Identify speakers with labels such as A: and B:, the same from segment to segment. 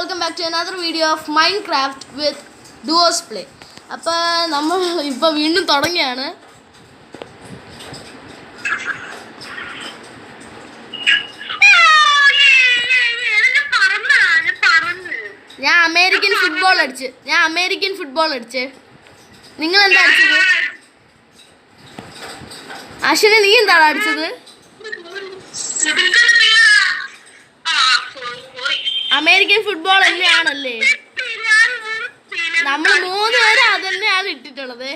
A: welcome back to another video of Minecraft with Duos Play. അപ്പോൾ നമ്മൾ ഇപ്പോൾ വീണ്ടും തുടങ്ങിയാണ്. ഞാൻ അമേരിക്കൻ ഫുട്ബോൾ അടിച്ച്. നിങ്ങൾ എന്താ അടിച്ചത്? അശ്വിനെ നീ എന്താണ് അടിച്ചത്? അമേരിക്കൻ ഫുട്ബോൾ തന്നെയാണല്ലേ? നമ്മൾ 3 പേര് അത് തന്നെയാണ് ഇട്ടിട്ടുള്ളത്.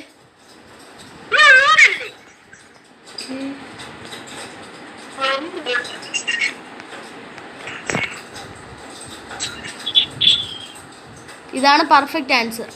A: ഇതാണ് പെർഫെക്റ്റ് ആൻസർ.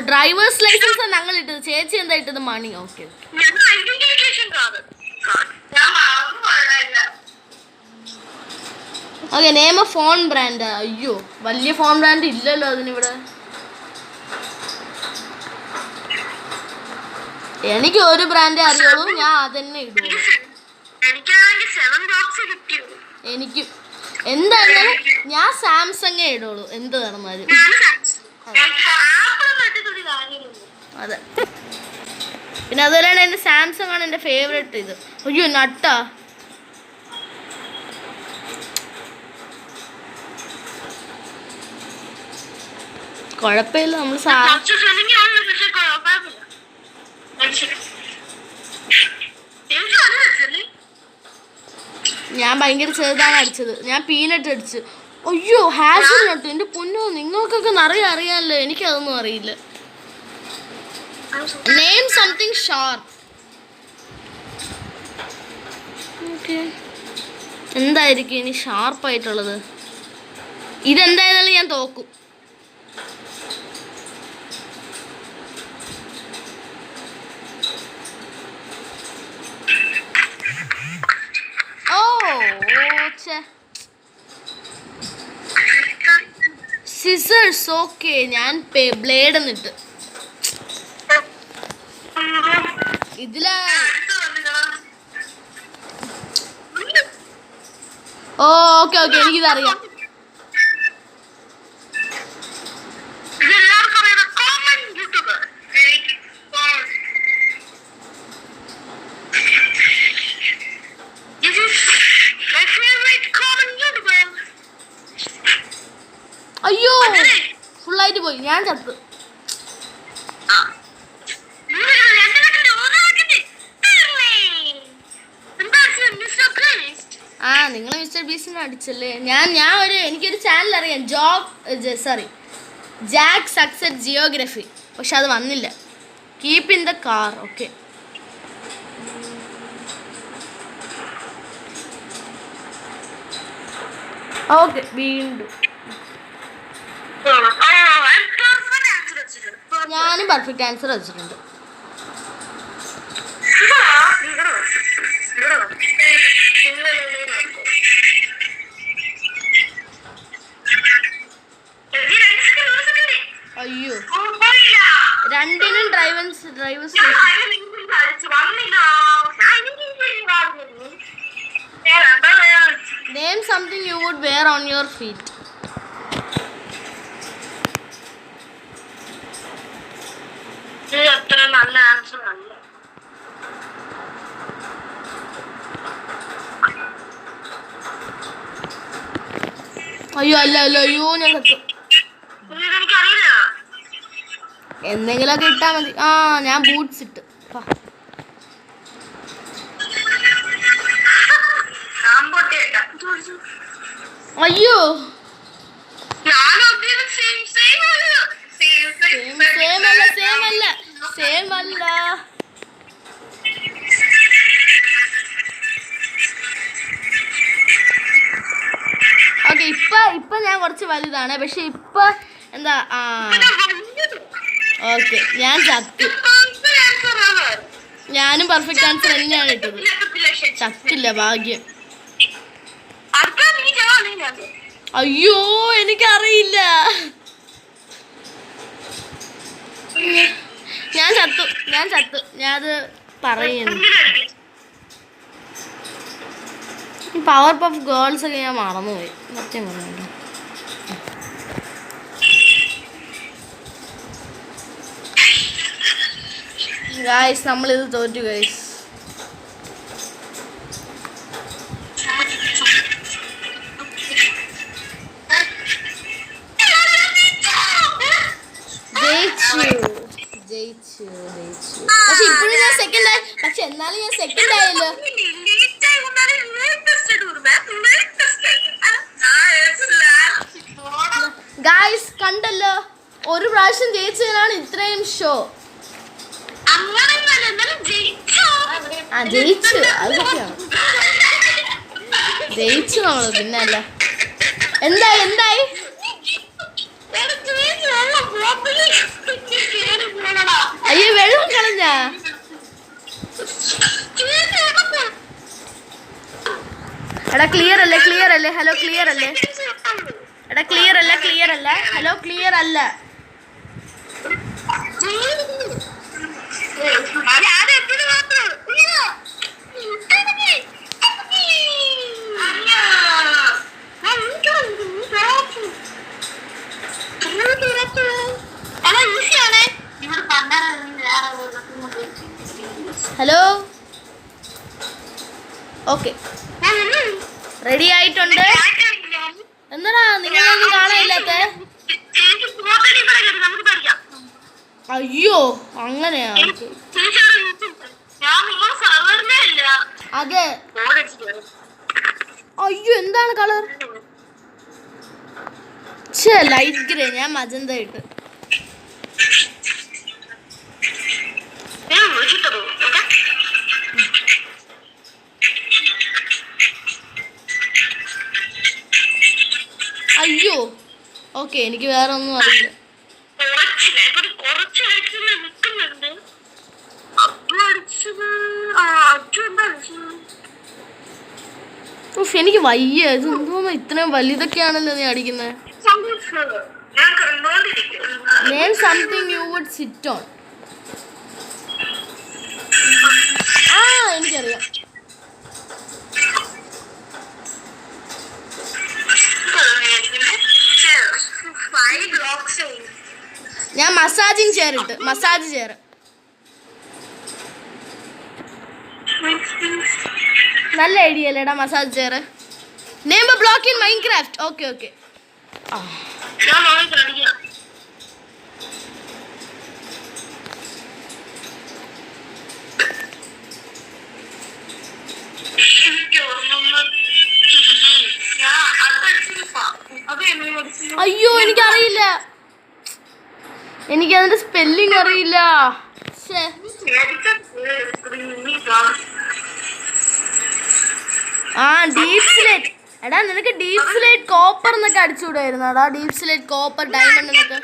A: ഡ്രൈവേഴ്സ് ലൈസൻസ് ഞങ്ങൾ ഇട്ടത്. ചേച്ചി എന്താ ഇട്ടത്? മണി. Okay okay. Name of phone brand. അയ്യോ, വലിയ ഫോൺ ബ്രാൻഡ് ഇല്ലല്ലോ അതിനിവിടെ. എനിക്ക് ഒരു ബ്രാൻഡേ അറിയുള്ളൂ, ഞാൻ അതന്നെ ഇടുള്ളൂ. എനിക്ക് എന്തായാലും ഞാൻ സാംസങ്ങേ ഇടുള്ളൂ എന്ത് നടന്നാലും. അതെ, പിന്നെ അതുപോലെയാണ് എൻ്റെ സാംസങ് ആണ് എൻ്റെ ഫേവറേറ്റ്. ഇത് അയ്യോ നട്ടാ. കുഴപ്പമില്ല, നമ്മൾ ഞാൻ ഭയങ്കര ചെറുതാണ് അടിച്ചത്. ഞാൻ പീനട്ട് അടിച്ച്. അയ്യോ ഹാസൽ നട്ട്. എൻ്റെ പൊന്നോ, നിങ്ങൾക്കൊക്കെ നിറയെ അറിയാമല്ലോ, എനിക്കതൊന്നും അറിയില്ല. Name something sharp. ഓക്കെ, എന്തായിരിക്കും ഇനി ഷാർപ്പായിട്ടുള്ളത്? ഇതെന്തായാലും ഞാൻ തോക്കും. സിസേഴ്സ്. ഓക്കെ, ഞാൻ ബ്ലേഡ് എന്നിട്ട് ഇതില. ഓക്കെ ഓക്കെ, എനിക്കിതറിയാം. അയ്യോ, ഫുള്ളായിട്ട് പോയി. ഞാൻ ചത്തു. ആ, നിങ്ങൾ മിസ്റ്റർ ബീസ്റ്റിനെ അടിച്ചല്ലേ? എനിക്കൊരു ചാനൽ അറിയാം, ജാക്ക് സക്സസ് ജിയോഗ്രഫി. പക്ഷെ അത് വന്നില്ല. Keep in the car. Okay, okay. വീണ്ടും ഞാനും പെർഫെക്റ്റ് ആൻസർ വെച്ചിട്ടുണ്ട്. അയ്യോ, രണ്ടിനും drivers name something you would wear on your feet.
B: അത്ര നല്ല ആൻസർ അല്ല.
A: അയ്യോ അല്ല അല്ല, അയ്യോ ഞാൻ സത്യം.
B: എനിക്കറിയില്ല,
A: എന്തെങ്കിലുമൊക്കെ ഇട്ടാ മതി. ആ, ഞാൻ ബൂട്ട്സ് ഇട്ട്. അയ്യോ, സെയിം അല്ല. ഓക്കെ, ഇപ്പൊ ഞാൻ കുറച്ച് വലുതാണ്. പക്ഷെ ഇപ്പൊ എന്താ, ഓക്കെ, ഞാൻ ചത്തു. ഞാനും പെർഫെക്റ്റ് ആൻസർ തന്നെയാണ് ഇട്ടത്. ചത്തില്ല, ഭാഗ്യം. അയ്യോ എനിക്കറിയില്ല. ഞാൻ ചത്തു. ഞാനത് പറയുന്നു. പവർ പഫ് ഗേൾസ് ഒക്കെ ഞാൻ മറന്നുപോയി, സത്യം പറഞ്ഞു. ഗായ്സ് നമ്മളിത് തോറ്റു ഗായ്സ്. ജയിച്ചു. പക്ഷെ ഇപ്പോഴും ഞാൻ സെക്കൻഡ് ആയി. പക്ഷെ എന്നാലും ഞാൻ സെക്കൻഡ് ആയല്ലോ. ഗായ്സ് കണ്ടല്ലോ, ഒരു പ്രാവശ്യം ജയിച്ചതിനാണ് ഇത്രയും ഷോ. ജയിച്ചു, അത് സത്യമാണ്. ജയിച്ചു നമ്മള്. പിന്നെ അല്ല, എന്തായി അയ്യോ വെള്ളം കളഞ്ഞ. എടാ ക്ലിയർ അല്ലേ? ഹലോ ക്ലിയർ അല്ലേ? എടാ ക്ലിയർ അല്ല. ഹലോ ക്ലിയർ അല്ല. ഹലോ, ഓക്കെ റെഡി ആയിട്ടുണ്ട്. എന്താടാ നിങ്ങളൊന്നും കാണാനില്ലാത്ത? അയ്യോ അങ്ങനെയാ? അതെ. അയ്യോ എന്താണ് കളർ? Light grey. ഞാൻ മജന്ത ഇട്ട്. അയ്യോ ഓക്കെ, എനിക്ക് വേറെ ഒന്നും അറിയില്ല. എനിക്ക് വയ്യ. എന്തോ ഇത്രയും വലുതൊക്കെയാണല്ലോ നീ അടിക്കുന്നത്. Name something you would sit on. എനിക്കറിയാം. ഞാൻ മസാജിങ് ചെയർ ഇട്ട്. Massage chair. നല്ല ഐഡിയ അല്ലേടാ massage chair. Name a block in Minecraft. Okay. അയ്യോ എനിക്കറിയില്ല. എനിക്കതിന്റെ സ്പെല്ലിംഗ് അറിയില്ല. Deepslate. എടാ നിനക്ക് ഡീപ് സ്ലേറ്റ് കോപ്പർ എന്നൊക്കെ അടിച്ചുകൂടായിരുന്നോടാ? ഡീപ് സ്ലേറ്റ് കോപ്പർ ഡയമണ്ട് എന്നൊക്കെ.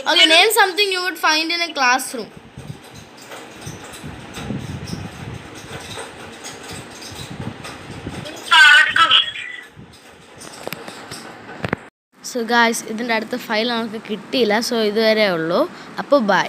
A: Okay, name something you would find in a classroom. So guys ഇതിൻ്റെ അടുത്ത ഫയൽ നമുക്ക് കിട്ടിയില്ല. സോ ഇതുവരെ ഉള്ളൂ. അപ്പോൾ ബൈ.